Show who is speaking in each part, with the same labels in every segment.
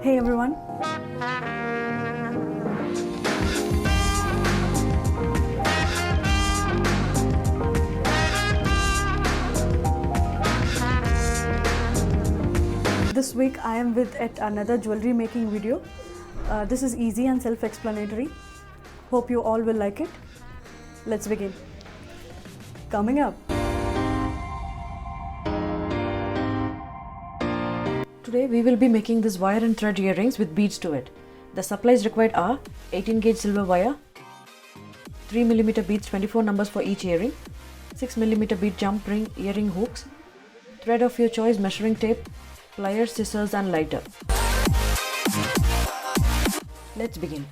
Speaker 1: Hey everyone. This week I am with at another jewelry making video. This is easy and self-explanatory. Hope you all will like it. Let's begin. Coming up. Today we will be making this wire and thread earrings with beads to it. The supplies required are 18 gauge silver wire, 3 mm beads, 24 numbers for each earring, 6 mm bead jump ring earring hooks, thread of your choice, measuring tape, pliers, scissors and lighter. Let's begin.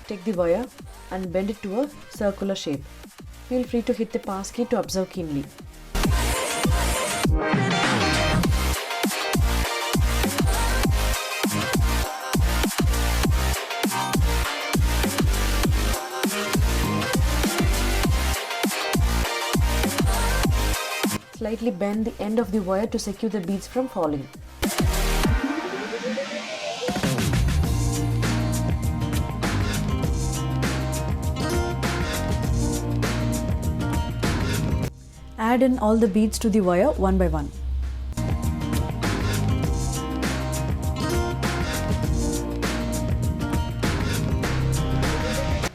Speaker 1: Take the wire and bend it to a circular shape. Feel free to hit the pass key to observe keenly. Slightly bend the end of the wire to secure the beads from falling. Add in all the beads to the wire one by one.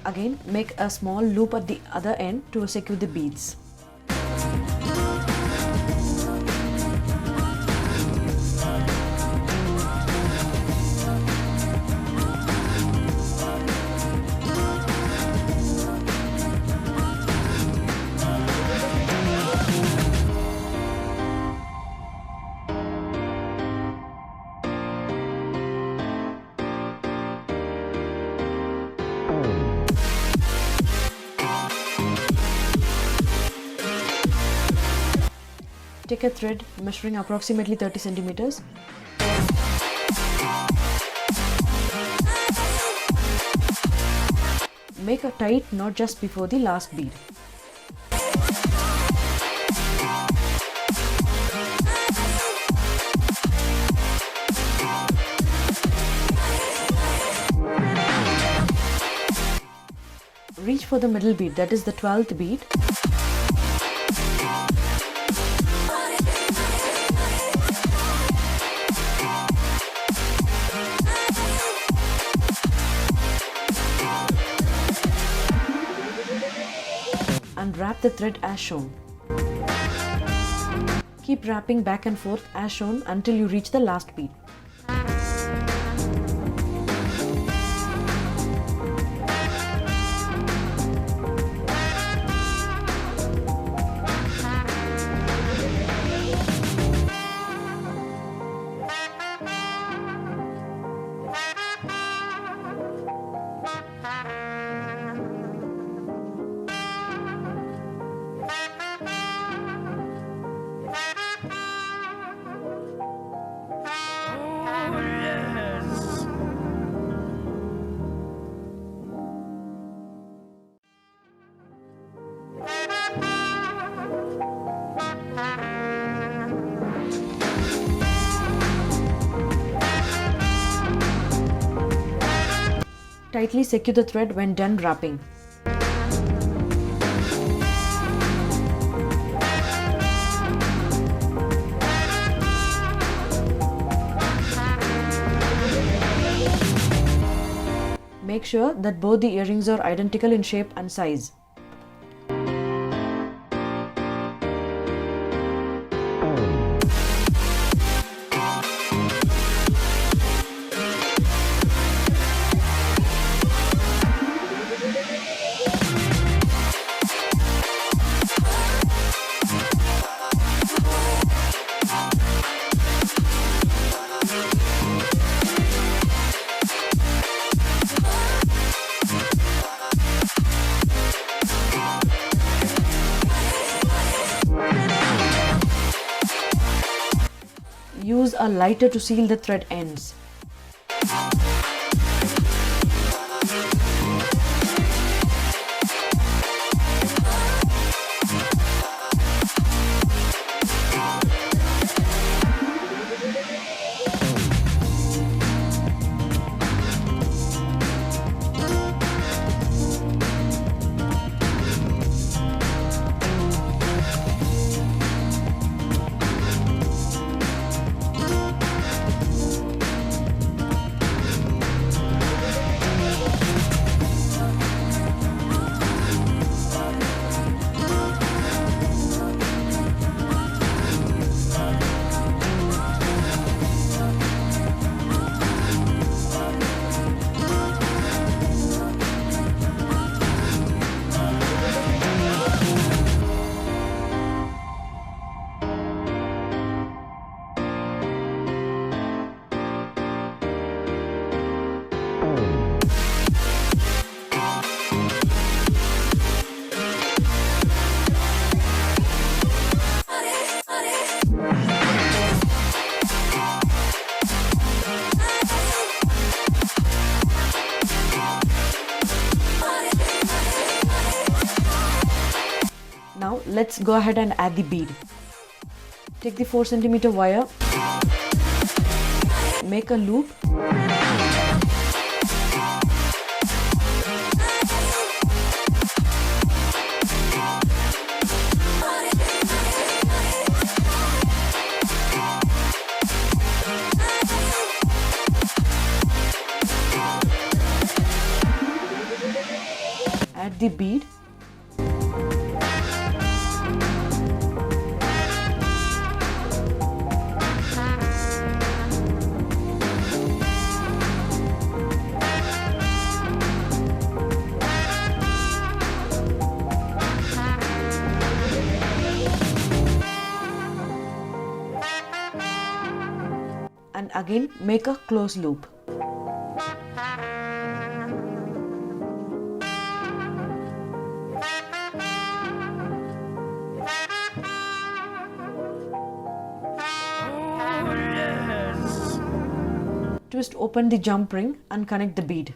Speaker 1: Again, make a small loop at the other end to secure the beads. Take a thread measuring approximately 30 centimeters. Make a tight knot just before the last bead. Reach for the middle bead, that is the 12th bead. And wrap the thread as shown. Keep wrapping back and forth as shown until you reach the last bead. Tightly secure the thread when done wrapping. Make sure that both the earrings are identical in shape and size. Use a lighter to seal the thread ends. So let's go ahead and add the bead. Take the 4 cm wire, make a loop, add the bead, and again make a close loop. Twist open the jump ring and connect the bead.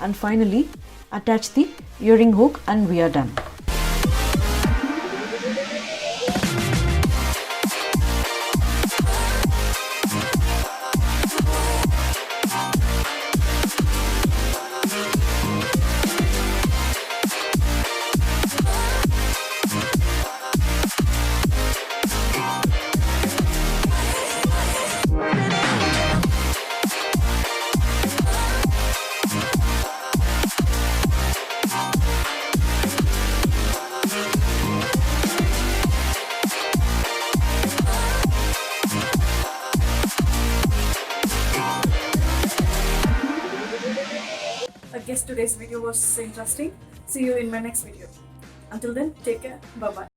Speaker 1: And finally, attach the earring hook and we are done.
Speaker 2: I guess today's video was interesting. See you in my next video. Until then, take care. Bye-bye.